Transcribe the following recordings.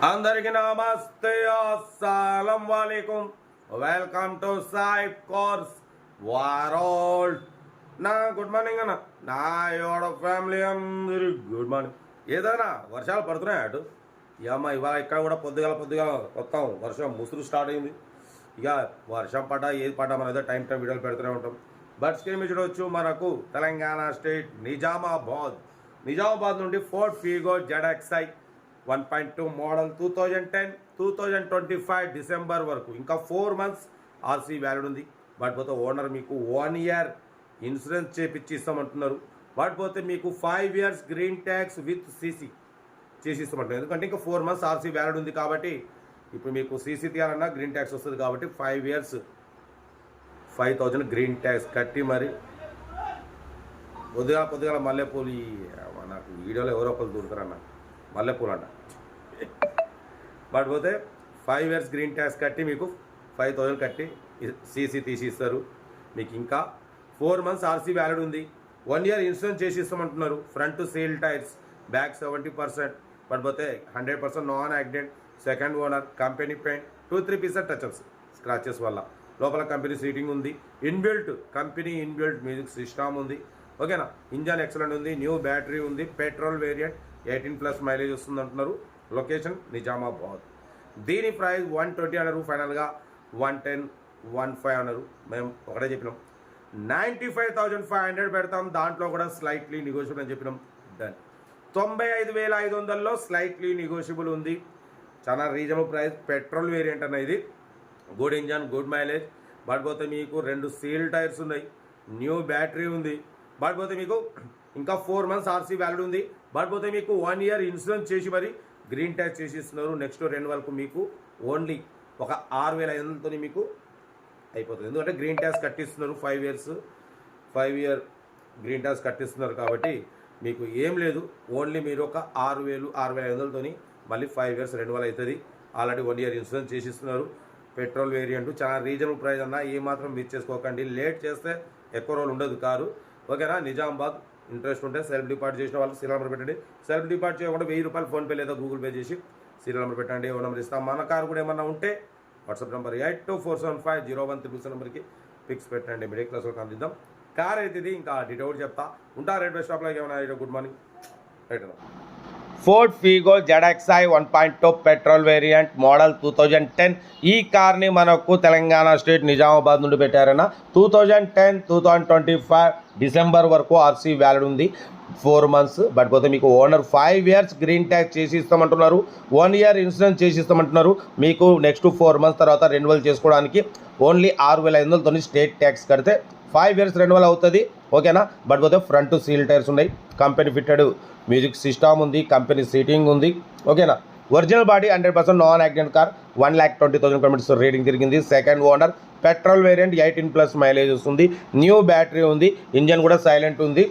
అందరికి నమస్తే అస్సలం వాలేకుం welcome to Sai course world నా గుడ్ మార్నింగ్ అన్న నా యోడ ఫ్యామిలీ అందరి గుడ్ మార్నింగ్. ఏదైనా వర్షాలు పడుతున్నాయి అటు అమ్మ ఇవాళ ఇక్కడ కూడా పొద్దుగాల వస్తాం. వర్షం ముసురు స్టార్ట్ అయింది. ఇక వర్షం పడ్డా ఏది పడ్డా మన ఏదో టైం వీడియోలు పెడుతూనే ఉంటాం. బట్ స్క్రీన్ మీద చూడవచ్చు మనకు తెలంగాణ స్టేట్ నిజామాబాద్ నుండి Ford Figo ZXi 1.2 model 2025 December వరకు ఇంకా 4 months ఆర్సీ వ్యాలిడ్ ఉంది. బట్ పోతే ఓనర్ మీకు 1 year ఇన్సూరెన్స్ చేపించి ఇస్తామంటున్నారు. బట్ పోతే మీకు 5 years green tax with CC చేసి ఇస్తామంటున్నారు. ఎందుకంటే ఇంకా 4 months ఆర్సీ వ్యాలిడ్ ఉంది కాబట్టి ఇప్పుడు మీకు సీసీ తీయాలన్నా గ్రీన్ ట్యాక్స్ వస్తుంది కాబట్టి 5 years 5,000 గ్రీన్ ట్యాక్స్ కట్టి మరి పొద్దుగాల మల్లెపూలు నాకు వీడియోలో ఎవరో ఒకరు దొరుకుతారన్న మల్లెపూలు అంట. బట్ పోతే 5 years గ్రీన్ ట్యాక్స్ కట్టి మీకు 5,000 కట్టి సీసీ తీసి ఇస్తారు. మీకు ఇంకా 4 months ఆర్సీ వ్యాలిడ్ ఉంది. 1 year ఇన్సూరెన్స్ చేసి ఇస్తామంటున్నారు. Front seal tyres, back 70%, but పోతే 100% non accident, second owner, company paint, 2-3 pieces touch ups scratches వల్ల. లోపల కంపెనీ సీటింగ్ ఉంది. కంపెనీ ఇన్బిల్ట్ మ్యూజిక్ సిస్టమ్ ఉంది. ఓకేనా. ఇంజన్ ఎక్సలెంట్ ఉంది. న్యూ బ్యాటరీ ఉంది. పెట్రోల్ వేరియంట్ 18+ మైలేజ్ వస్తుంది అంటున్నారు. లొకేషన్ నిజామాబాద్. దీని ప్రైస్ 120 అన్నారు. ఫైనల్గా 110, 15 అన్నారు. మేము ఒకటే చెప్పినాం 95,500 పెడతాం. దాంట్లో కూడా స్లైట్లీ నెగోషియబుల్ అని చెప్పినాం. డన్. 95,500లో స్లైట్లీ నెగోషియబుల్ ఉంది. చాలా రీజనబుల్ ప్రైస్. పెట్రోల్ వేరియంట్ అన్న ఇది. Good engine, good mileage. But పోతే మీకు 2 సీల్ టైర్స్ ఉన్నాయి. న్యూ బ్యాటరీ ఉంది. బట్ పోతే మీకు ఇంకా 4 months ఆర్సీ వ్యాలిడ్ ఉంది. బట్ పోతే మీకు 1 year ఇన్సూరెన్స్ చేసి మరి గ్రీన్ ట్యాక్స్ చేసి ఇస్తున్నారు. నెక్స్ట్ రెన్యువల్కు మీకు ఓన్లీ ఒక 6,500తో మీకు అయిపోతుంది. ఎందుకంటే గ్రీన్ ట్యాక్స్ కట్టిస్తున్నారు. 5 year గ్రీన్ ట్యాక్స్ కట్టిస్తున్నారు కాబట్టి మీకు ఏం లేదు. ఓన్లీ మీరు ఒక 6,500తో మళ్ళీ 5 years రెన్యువల్ అవుతుంది. ఆల్రెడీ 1 year ఇన్సూరెన్స్ చేసి ఇస్తున్నారు. పెట్రోల్ వేరియంట్ చాలా రీజనబుల్ ప్రైస్ అన్న. ఏమాత్రం మిస్ చేసుకోకండి. లేట్ చేస్తే ఎక్కువ రోజులు ఉండదు కారు. ఓకేనా. నిజామాబాద్. ఇంట్రెస్ట్ ఉంటే సెల్ఫ్ డిపాజిట్ చేసిన వాళ్ళు సీరియల్ నెంబర్ పెట్టండి. సెల్ఫ్ డిపాజిట్ చేయకుండా 1000 రూపాయలు ఫోన్పే లేదా గూగుల్ పే చేసి సీరియల్ నెంబర్ పెట్టండి. ఓ నెంబర్ ఇస్తాం. మన కారు కూడా ఏమన్నా ఉంటే వాట్సాప్ నెంబర్ 82475013 నెంబర్కి పిక్స్ పెట్టండి. మిడిల్ క్లాస్ వాళ్ళకి అందిద్దాం. కార్ అయితే ఇది ఇంకా డీటెయిల్ చెప్తా ఉంటా. రైట్ బెస్ట్ స్టాప్లో ఏమైనా గుడ్ మార్నింగ్ రైట్ అన్న. Ford Figo ZXi 1.2 petrol variant model 2010. ఈ కార్ని మనకు తెలంగాణ స్టేట్ నిజామాబాద్ నుండి పెట్టారన్న. 2025 డిసెంబర్ వరకు ఆర్సీ వ్యాలిడ్ ఉంది. 4 months. బట్ పోతే మీకు ఓనర్ 5 years గ్రీన్ ట్యాక్స్ చేసి ఇస్తామంటున్నారు. 1 year ఇన్సూరెన్స్ చేసి ఇస్తామంటున్నారు. మీకు నెక్స్ట్ 4 months తర్వాత రెన్యువల్ చేసుకోవడానికి ఓన్లీ 6,500తో స్టేట్ ట్యాక్స్ కడితే 5 years రెన్యువల్ అవుతుంది. ఓకేనా. బట్ పోతే ఫ్రంట్ సీల్ టైర్స్ ఉన్నాయి. కంపెనీ ఫిట్టెడ్ మ్యూజిక్ సిస్టమ్ ఉంది. కంపెనీ సీటింగ్ ఉంది. ఓకేనా. Original body 100% non accident car. 1,20,000 kilometers reading తిరిగింది. Second owner. Petrol variant 18+ mileage వస్తుంది. న్యూ బ్యాటరీ ఉంది. ఇంజన్ కూడా సైలెంట్ ఉంది.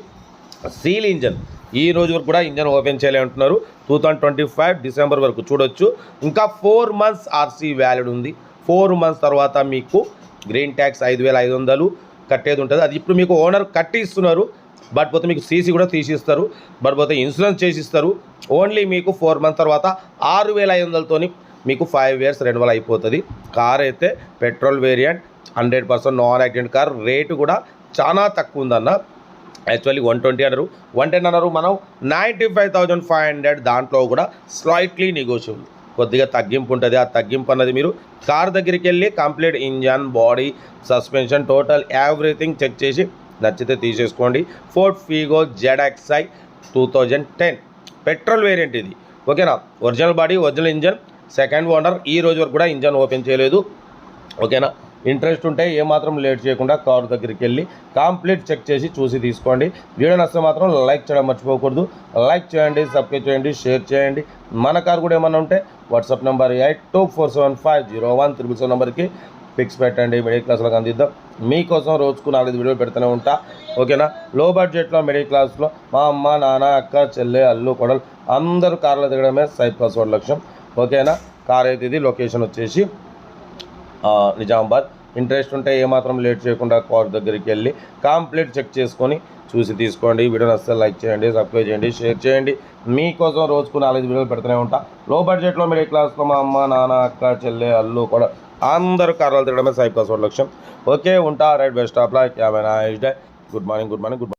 Seal engine. ఈ రోజు వరకు కూడా ఇంజన్ ఓపెన్ చేయలే అంటున్నారు. 2025 డిసెంబర్ వరకు చూడొచ్చు. ఇంకా 4 months ఆర్సీ వ్యాలిడ్ ఉంది. 4 months తర్వాత మీకు గ్రీన్ ట్యాక్స్ 5,500 కట్టేది ఉంటుంది. అది ఇప్పుడు మీకు ఓనర్ కట్టి ఇస్తున్నారు. బట్ పోతే మీకు సీసీ కూడా తీసిస్తారు. బట్ పోతే ఇన్సూరెన్స్ చేసి ఇస్తారు. ఓన్లీ మీకు 4 months తర్వాత 6,500తో మీకు 5 years రెన్యువల్ అయిపోతుంది. కార్ అయితే petrol variant 100% non accident car. Rate కూడా చాలా తక్కువ ఉందన్న. యాక్చువల్లీ 120 అన్నారు. 110 అన్నారు. మనం 95,500. దాంట్లో కూడా స్లైట్లీ నెగోషియబుల్. కొద్దిగా తగ్గింపు ఉంటుంది. ఆ తగ్గింపు అన్నది మీరు కార్ దగ్గరికి వెళ్ళి complete engine, body, suspension, total everything check చేసి నచ్చితే తీసేసుకోండి. Ford Figo ZXi 2010 petrol variant ఇది. ఓకేనా. Original body, original engine, second owner. ఈ రోజు వరకు కూడా ఇంజన్ ఓపెన్ చేయలేదు. ఓకేనా. ఇంట్రెస్ట్ ఉంటే ఏమాత్రం లేట్ చేయకుండా కార్ దగ్గరికి వెళ్ళి కంప్లీట్ చెక్ చేసి చూసి తీసుకోండి. వీడియో నచ్చితే మాత్రం లైక్ చేయడం మర్చిపోకూడదు. లైక్ చేయండి, సబ్స్క్రైబ్ చేయండి, షేర్ చేయండి. మన కార్ కూడా ఏమన్నా ఉంటే వాట్సాప్ నెంబర్ 82475013 నెంబర్కి పిక్స్ పెట్టండి. మిడిల్ క్లాస్లోకి అందిద్దాం. మీకోసం రోజుకు 4 వీడియోలు పెడుతూనే ఉంటా. ఓకేనా. లో బడ్జెట్లో మిడిల్ క్లాస్లో మా అమ్మ, నాన్న, అక్క, చెల్లె, అల్లు, కొడలు అందరూ కార్లో దిగడమే సాయి కోర్స్ లక్ష్యం. ఓకేనా. కార్ అయితే ఇది. లొకేషన్ వచ్చేసి నిజామాబాద్. ఇంట్రెస్ట్ ఉంటే ఏమాత్రం లేట్ చేయకుండా కార్ దగ్గరికి వెళ్ళి కంప్లీట్ చెక్ చేసుకొని చూసి తీసుకోండి. వీడియోని అస్సలు లైక్ చేయండి, సబ్స్క్రైబ్ చేయండి, షేర్ చేయండి. మీకోసం రోజుకు 4-5 వీడియోలు పెడుతూనే ఉంటా. లో బడ్జెట్లో మిడిల్ క్లాస్లో మా అమ్మ నాన్న అక్క చెల్లె అల్లు కూడా అందరూ కార్లు తిరగడమే సైబ్ కాస్ట్ లక్ష్యం. ఓకే ఉంటా. Right, best of luck, have a nice day. Good morning.